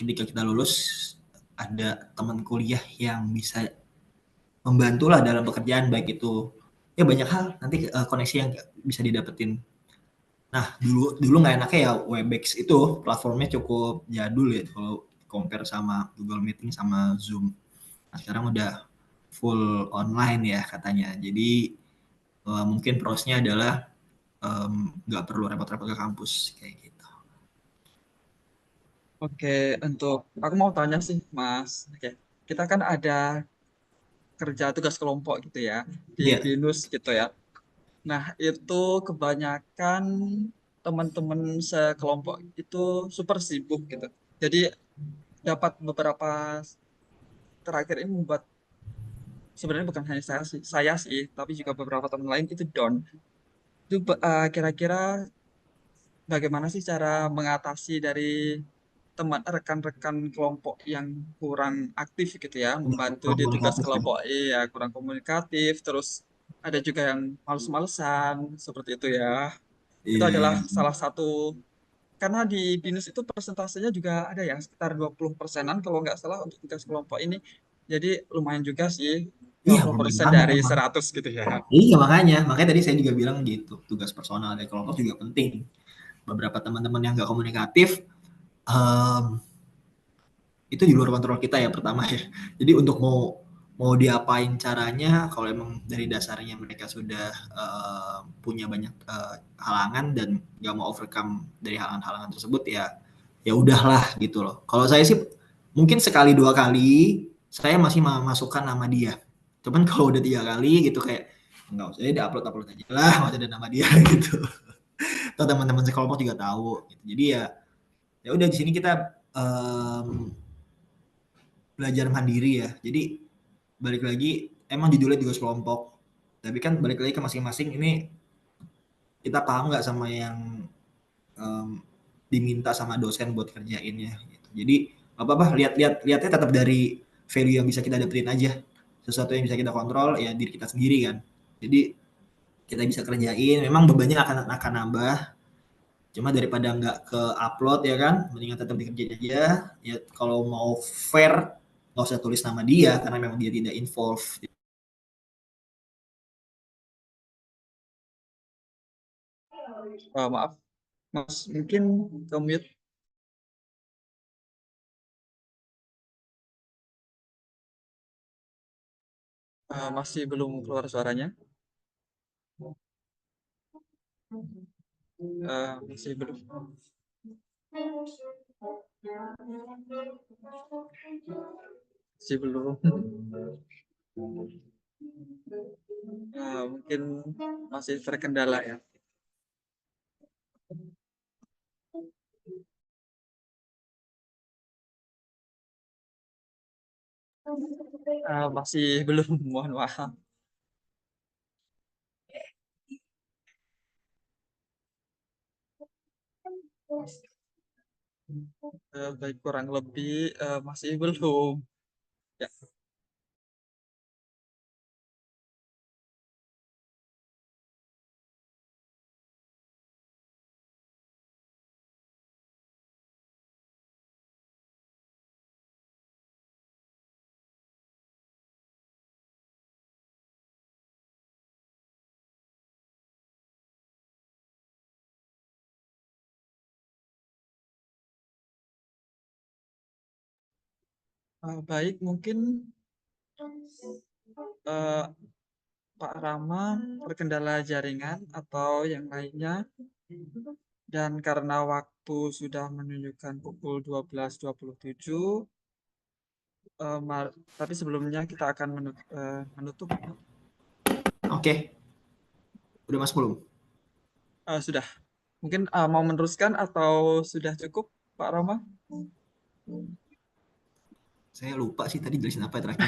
ketika kita lulus ada teman kuliah yang bisa membantu lah dalam pekerjaan baik itu ya banyak hal nanti koneksi yang bisa didapetin. Nah dulu nggak enaknya ya Webex itu platformnya cukup jadul ya kalau compare sama Google Meeting sama Zoom. Nah, sekarang udah full online ya katanya. Jadi mungkin prosnya adalah nggak perlu repot-repot ke kampus kayak gitu. Oke, untuk aku mau tanya sih, Mas. Oke, kita kan ada kerja tugas kelompok gitu ya di Iya. BINUS gitu ya. Nah, itu kebanyakan teman-teman sekelompok itu super sibuk gitu. Jadi dapat beberapa terakhir ini membuat sebenarnya bukan hanya saya sih, tapi juga beberapa teman lain itu down. Itu kira-kira bagaimana sih cara mengatasi dari teman rekan-rekan kelompok yang kurang aktif gitu ya, membantu di tugas Komunikatif kan? kelompok, iya kurang komunikatif, terus ada juga yang males-malesan seperti itu ya. Itu Iya, adalah iya. salah satu karena di BINUS itu persentasenya juga ada ya sekitar 20%-an kalau nggak salah untuk tugas kelompok ini. Jadi lumayan juga sih Iya, 20% lumayan banget dari emang. 100 gitu ya. Iya, makanya tadi saya juga bilang gitu, tugas personal dari kelompok juga penting. Beberapa teman-teman yang nggak komunikatif, em, itu di luar kontrol kita ya pertama ya. Jadi untuk mau diapain caranya, kalau emang dari dasarnya mereka sudah punya banyak halangan dan nggak mau overcome dari halangan-halangan tersebut ya udahlah gitu loh. Kalau saya sih mungkin sekali dua kali saya masih masukkan nama dia. Cuman kalau udah tiga kali gitu kayak nggak usah di upload aja lah, nggak usah ada nama dia gitu. Atau teman-teman sekelompok juga tahu. Gitu. Jadi ya udah di sini kita belajar mandiri ya. Jadi balik lagi emang judulnya tugas kelompok. Tapi kan balik lagi ke masing-masing ini kita paham nggak sama yang diminta sama dosen buat kerjainnya gitu. Jadi apa-apa lihatnya tetap dari value yang bisa kita dapetin aja. Sesuatu yang bisa kita kontrol ya diri kita sendiri kan. Jadi kita bisa kerjain, memang bebannya akan nambah. Cuma daripada nggak ke upload ya kan, mendingan tetap dikerjain aja. Ya kalau mau fair nggak usah tulis nama dia karena memang dia tidak involve. Maaf, Mas, mungkin ke mute. Masih belum keluar suaranya. Masih belum. Masih belum. Mungkin masih terkendala ya. Masih belum, mohon maaf. Baik kurang lebih masih belum. Ya. Baik, mungkin eh, Pak Rama terkendala jaringan atau yang lainnya, dan karena waktu sudah menunjukkan pukul 12.27, tapi sebelumnya kita akan menutup. Oke. Udah masuk belum? Sudah. Mungkin mau meneruskan atau sudah cukup, Pak Rama? Saya lupa sih tadi jelasin apa terakhir.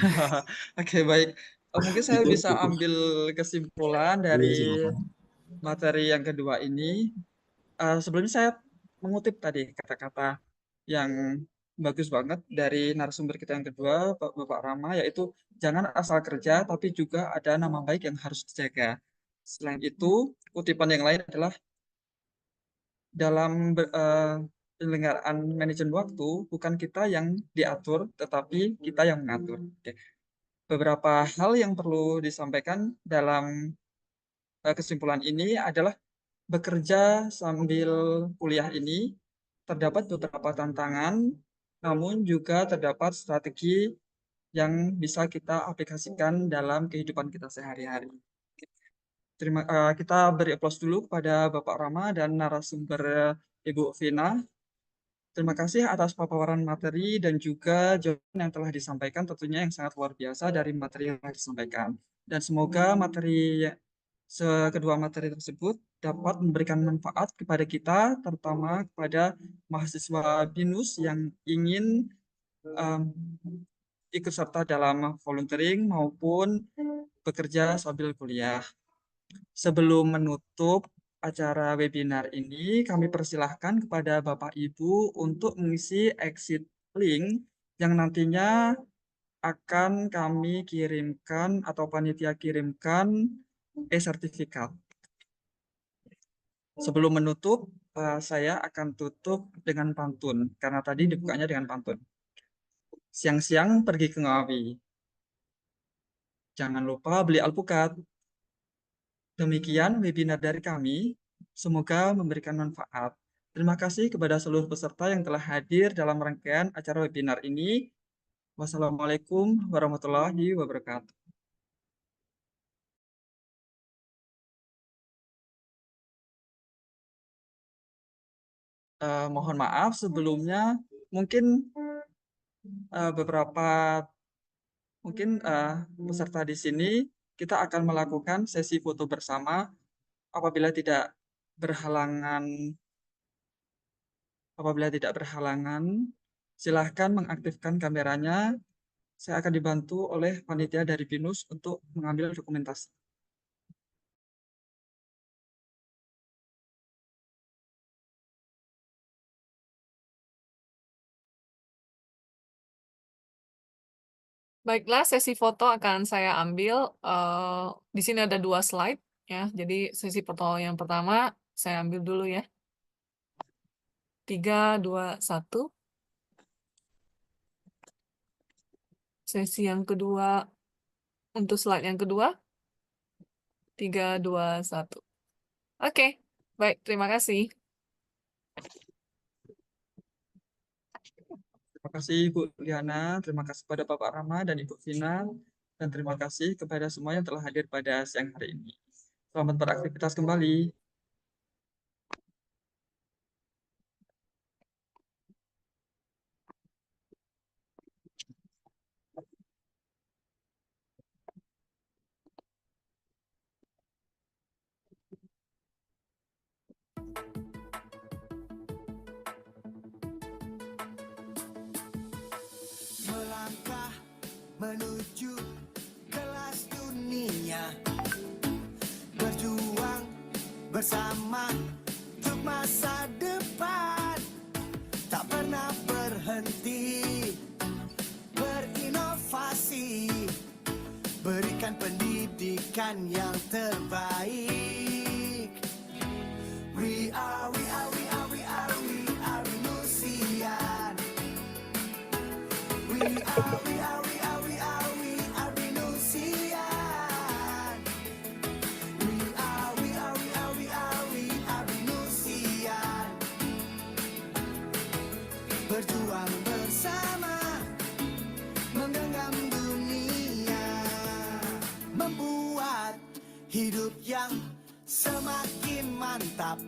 Oke, baik. Mungkin saya Itu bisa cukup. ambil kesimpulan Iya, dari silakan. materi yang kedua ini. Sebelumnya saya mengutip tadi kata-kata yang bagus banget dari narasumber kita yang kedua, Bapak Rama, yaitu jangan asal kerja, tapi juga ada nama baik yang harus dijaga. Selain itu, kutipan yang lain adalah dalam penyelenggaraan manajemen waktu, bukan kita yang diatur, tetapi kita yang mengatur. Oke. Beberapa hal yang perlu disampaikan dalam kesimpulan ini adalah bekerja sambil kuliah ini terdapat beberapa tantangan, namun juga terdapat strategi yang bisa kita aplikasikan dalam kehidupan kita sehari-hari. Kita beri aplaus dulu kepada Bapak Rama dan narasumber Ibu Vina. Terima kasih atas paparan materi dan juga jawaban yang telah disampaikan, tentunya yang sangat luar biasa dari materi yang telah disampaikan. Dan semoga kedua materi tersebut dapat memberikan manfaat kepada kita, terutama kepada mahasiswa BINUS yang ingin ikut serta dalam volunteering maupun bekerja sambil kuliah. Sebelum menutup acara webinar ini, kami persilahkan kepada Bapak Ibu untuk mengisi exit link yang nantinya akan kami kirimkan atau panitia kirimkan e-sertifikat. Sebelum menutup, saya akan tutup dengan pantun, karena tadi dibukanya dengan pantun. Siang-siang pergi ke Ngawi. Jangan lupa beli alpukat. Demikian webinar dari kami, semoga memberikan manfaat. Terima kasih kepada seluruh peserta yang telah hadir dalam rangkaian acara webinar ini. Wassalamualaikum warahmatullahi wabarakatuh. Mohon maaf sebelumnya, mungkin beberapa peserta di sini kita akan melakukan sesi foto bersama. Apabila tidak berhalangan, silahkan mengaktifkan kameranya. Saya akan dibantu oleh panitia dari BINUS untuk mengambil dokumentasi. Baiklah, sesi foto akan saya ambil. Di sini ada 2 slide ya. Jadi sesi foto yang pertama saya ambil dulu ya. 3, 2, 1. Sesi yang kedua untuk slide yang kedua. 3, 2, 1. Oke, baik, terima kasih. Terima kasih Ibu Liana, terima kasih kepada Bapak Rama dan Ibu Vina, dan terima kasih kepada semua yang telah hadir pada siang hari ini. Selamat beraktivitas kembali. Melangkah menuju kelas dunia, berjuang bersama untuk masa depan, tak pernah berhenti berinovasi, berikan pendidikan yang terbaik. We are Venusian. We are Venusian. We are Venusian. Berjuang bersama mantap,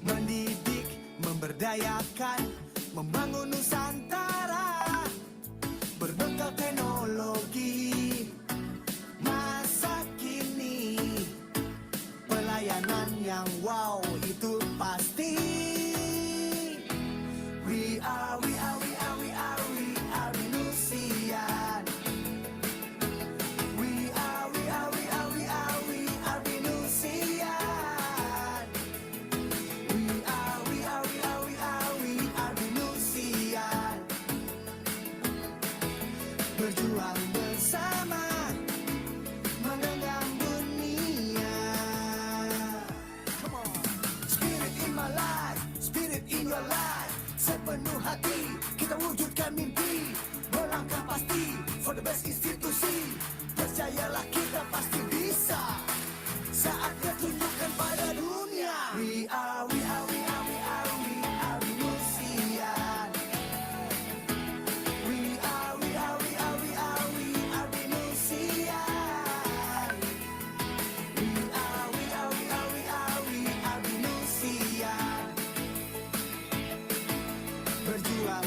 mendidik, memberdayakan, membangun Nusantara, berbekal teknologi masa kini, pelayanan yang wow itu pasti. We are Venusian. We are Venusian. We are Venusian. Berjuang bersama menggenggam dunia. Come on. Spirit in my life, spirit in your life. Sepenuh hati kita wujudkan mimpi, melangkah pasti for the best institusi. Percayalah kita pasti bisa, saatnya tunjukkan pada dunia. We are Venusian. We are Venusian. We are Venusian. Berjuang